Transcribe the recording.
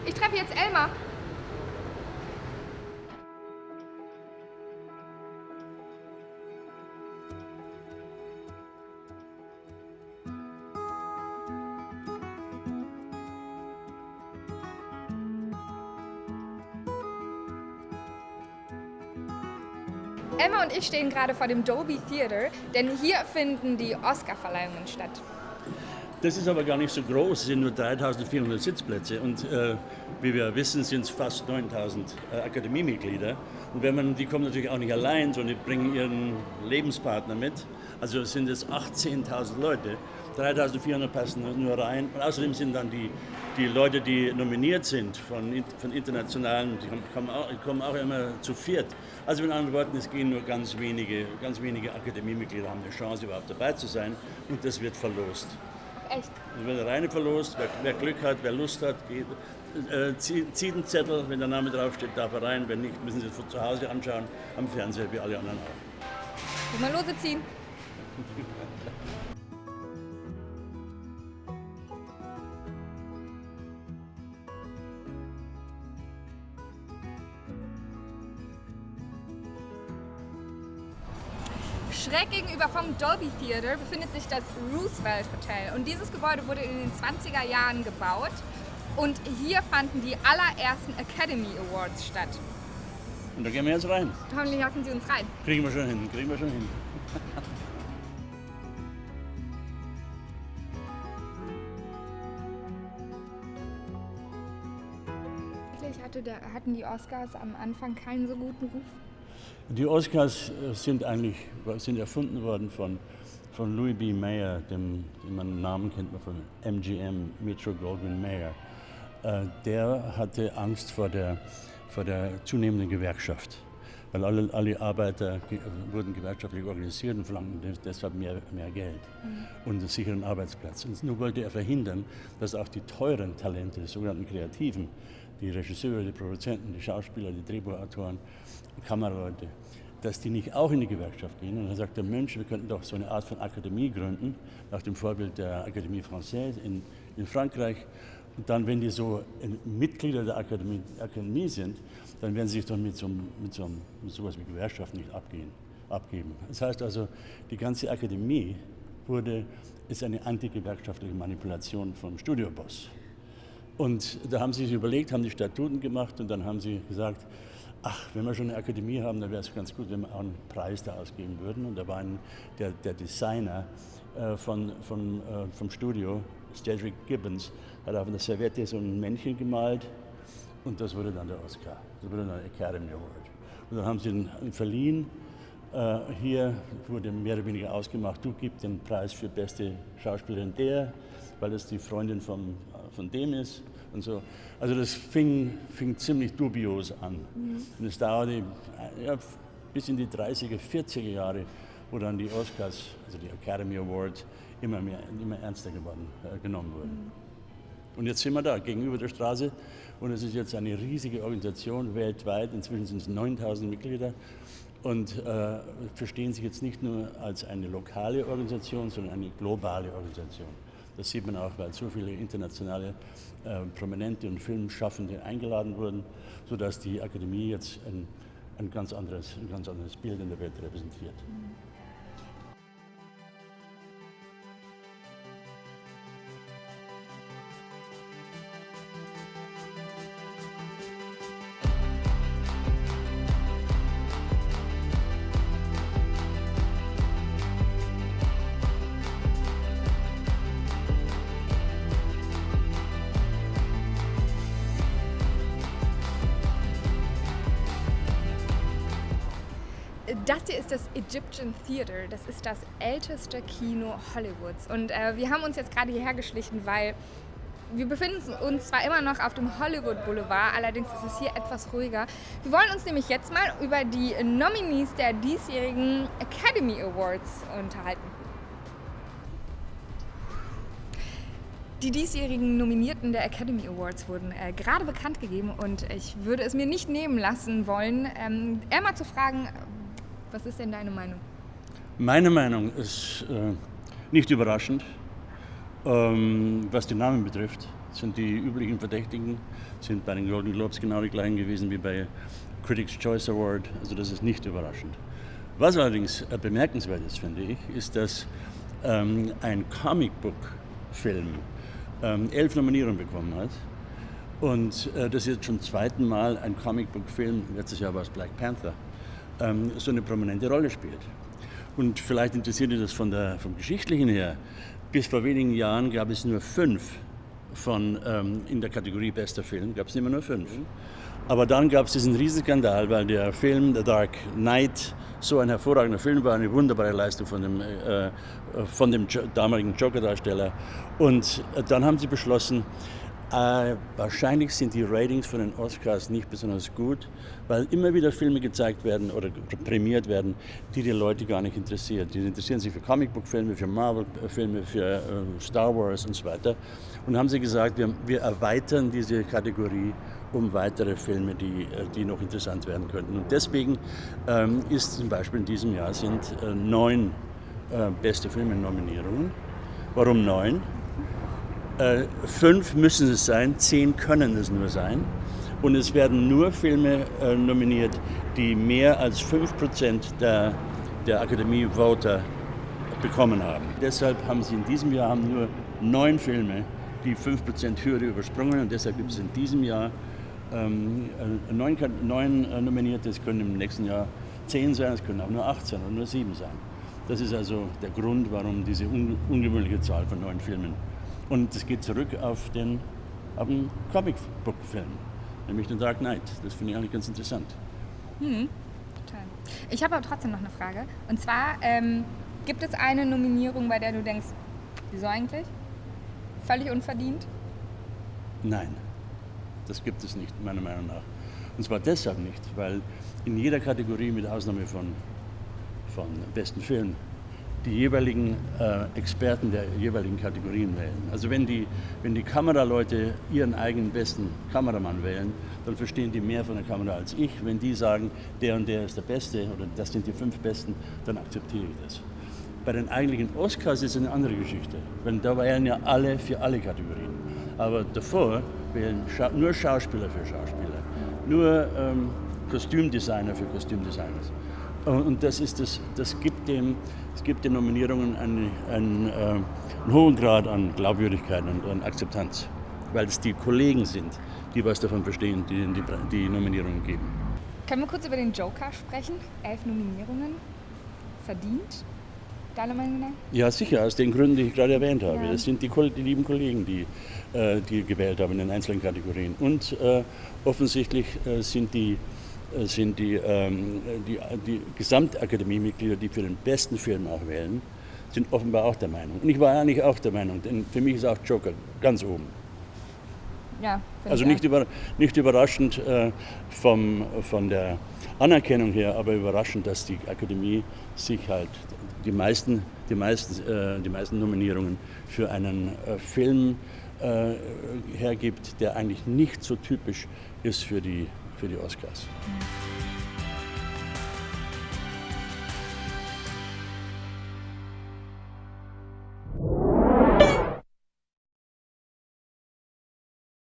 Ich treffe jetzt Elmar. Emma und ich stehen gerade vor dem Dolby Theater, denn hier finden die Oscar-Verleihungen statt. Das ist aber gar nicht so groß, es sind nur 3.400 Sitzplätze und wie wir wissen, sind es fast 9.000 Akademiemitglieder. Und die kommen natürlich auch nicht allein, sondern die bringen ihren Lebenspartner mit. Also sind es 18.000 Leute, 3.400 passen nur rein. Und außerdem sind dann die Leute, die nominiert sind von internationalen, die kommen auch immer zu viert. Also mit anderen Worten, es gehen nur ganz wenige Akademiemitglieder haben eine Chance, überhaupt dabei zu sein und das wird verlost. Echt? Es wird reine verlost, wer Glück hat, wer Lust hat, zieht einen Zettel, wenn der Name draufsteht, darf er rein, wenn nicht, müssen Sie es von zu Hause anschauen, am Fernseher wie alle anderen auch. Mal lose ziehen. Schräg gegenüber vom Dolby Theater befindet sich das Roosevelt Hotel und dieses Gebäude wurde in den 20er Jahren gebaut und hier fanden die allerersten Academy Awards statt. Und da gehen wir jetzt rein. Hoffentlich lassen Sie uns rein. Kriegen wir schon hin. Hatten die Oscars am Anfang keinen so guten Ruf? Die Oscars sind erfunden worden von Louis B. Mayer, den Namen kennt man von MGM, Metro Goldwyn Mayer. Der hatte Angst vor der zunehmenden Gewerkschaft, weil alle Arbeiter wurden gewerkschaftlich organisiert und verlangten deshalb mehr Geld und einen sicheren Arbeitsplatz. Und nur wollte er verhindern, dass auch die teuren Talente, die sogenannten Kreativen, die Regisseure, die Produzenten, die Schauspieler, die Drehbuchautoren, die Kameraleute, dass die nicht auch in die Gewerkschaft gehen. Und dann sagt der Mensch, wir könnten doch so eine Art von Akademie gründen, nach dem Vorbild der Académie Française in Frankreich. Und dann, wenn die so Mitglieder der Akademie sind, dann werden sie sich doch mit sowas wie Gewerkschaft nicht abgeben. Das heißt also, die ganze Akademie ist eine antigewerkschaftliche Manipulation vom Studioboss. Und da haben sie sich überlegt, haben die Statuten gemacht und dann haben sie gesagt, ach, wenn wir schon eine Akademie haben, dann wäre es ganz gut, wenn wir auch einen Preis da ausgeben würden. Und da war der Designer vom Studio, Cedric Gibbons, hat auf einer Serviette so ein Männchen gemalt und das wurde dann der Oscar, das wurde dann der Academy Award. Und dann haben sie ihn verliehen. Hier wurde mehr oder weniger ausgemacht, du gibst den Preis für beste Schauspielerin weil das die Freundin von dem ist und so. Also das fing ziemlich dubios an. Und es dauerte bis in die 30er, 40er Jahre, wo dann die Oscars, also die Academy Awards, immer ernster genommen wurden. Und jetzt sind wir da, gegenüber der Straße. Und es ist jetzt eine riesige Organisation weltweit. Inzwischen sind es 9.000 Mitglieder. Und verstehen sich jetzt nicht nur als eine lokale Organisation, sondern eine globale Organisation. Das sieht man auch, weil so viele internationale Prominente und Filmschaffende eingeladen wurden, sodass die Akademie jetzt ein ganz anderes Bild in der Welt repräsentiert. Das hier ist das Egyptian Theater, das ist das älteste Kino Hollywoods. Und wir haben uns jetzt gerade hierher geschlichen, weil wir befinden uns zwar immer noch auf dem Hollywood Boulevard, allerdings ist es hier etwas ruhiger. Wir wollen uns nämlich jetzt mal über die Nominees der diesjährigen Academy Awards unterhalten. Die diesjährigen Nominierten der Academy Awards wurden gerade bekannt gegeben und ich würde es mir nicht nehmen lassen wollen, Emma zu fragen, was ist denn deine Meinung? Meine Meinung ist nicht überraschend, was die Namen betrifft. sind die üblichen Verdächtigen, sind bei den Golden Globes genau die gleichen gewesen wie bei Critics' Choice Award, also das ist nicht überraschend. Was allerdings bemerkenswert ist, finde ich, ist, dass ein Comic-Book-Film 11 Nominierungen bekommen hat und das ist jetzt schon zum zweiten Mal ein Comic-Book-Film, letztes Jahr war es Black Panther, so eine prominente Rolle spielt. Und vielleicht interessiert dich das vom Geschichtlichen her. Bis vor wenigen Jahren gab es nur 5 in der Kategorie Bester Film, gab es immer nur 5. Aber dann gab es diesen Riesenskandal, weil der Film The Dark Knight so ein hervorragender Film war, eine wunderbare Leistung von dem damaligen Joker-Darsteller. Und dann haben sie beschlossen, wahrscheinlich sind die Ratings von den Oscars nicht besonders gut, weil immer wieder Filme gezeigt werden oder prämiert werden, die Leute gar nicht interessieren. Die interessieren sich für Comicbook-Filme, für Marvel-Filme, für Star Wars und so weiter. Und haben sie gesagt, wir erweitern diese Kategorie um weitere Filme, die noch interessant werden könnten. Und deswegen ist zum Beispiel in diesem Jahr sind 9 beste Filme-Nominierungen. Warum 9? 5 müssen es sein, 10 können es nur sein. Und es werden nur Filme nominiert, die mehr als 5% der Akademie-Voter bekommen haben. Deshalb haben sie in diesem Jahr nur 9 Filme, die 5% Hürde übersprungen. Und deshalb gibt es in diesem Jahr 9 Nominierte. Es können im nächsten Jahr 10 sein, es können auch nur 18 oder nur 7 sein. Das ist also der Grund, warum diese ungewöhnliche Zahl von 9 Filmen. Und es geht zurück auf den Comic-Book-Film, nämlich den Dark Knight. Das finde ich eigentlich ganz interessant. Total. Ich habe aber trotzdem noch eine Frage. Und zwar, gibt es eine Nominierung, bei der du denkst, wieso eigentlich? Völlig unverdient? Nein, das gibt es nicht, meiner Meinung nach. Und zwar deshalb nicht, weil in jeder Kategorie, mit Ausnahme von besten Film, die jeweiligen Experten der jeweiligen Kategorien wählen. Also wenn die Kameraleute ihren eigenen besten Kameramann wählen, dann verstehen die mehr von der Kamera als ich. Wenn die sagen, der und der ist der Beste oder das sind die 5 Besten, dann akzeptiere ich das. Bei den eigentlichen Oscars ist es eine andere Geschichte, weil da wählen ja alle für alle Kategorien. Aber davor wählen nur Schauspieler für Schauspieler, nur Kostümdesigner für Kostümdesigners. Und das gibt den Nominierungen einen hohen Grad an Glaubwürdigkeit und an Akzeptanz, weil es die Kollegen sind, die was davon verstehen, die Nominierungen geben. Können wir kurz über den Joker sprechen? 11 Nominierungen. Verdient? Deiner Meinung nach? Ja, sicher, aus den Gründen, die ich gerade erwähnt habe. Ja. Das sind die lieben Kollegen, die gewählt haben in den einzelnen Kategorien. Und offensichtlich sind die Gesamtakademiemitglieder, die für den besten Film auch wählen, sind offenbar auch der Meinung. Und ich war eigentlich auch der Meinung, denn für mich ist auch Joker ganz oben. Ja, also nicht überraschend von der Anerkennung her, aber überraschend, dass die Akademie sich halt die meisten Nominierungen für einen Film hergibt, der eigentlich nicht so typisch ist für die Oscars.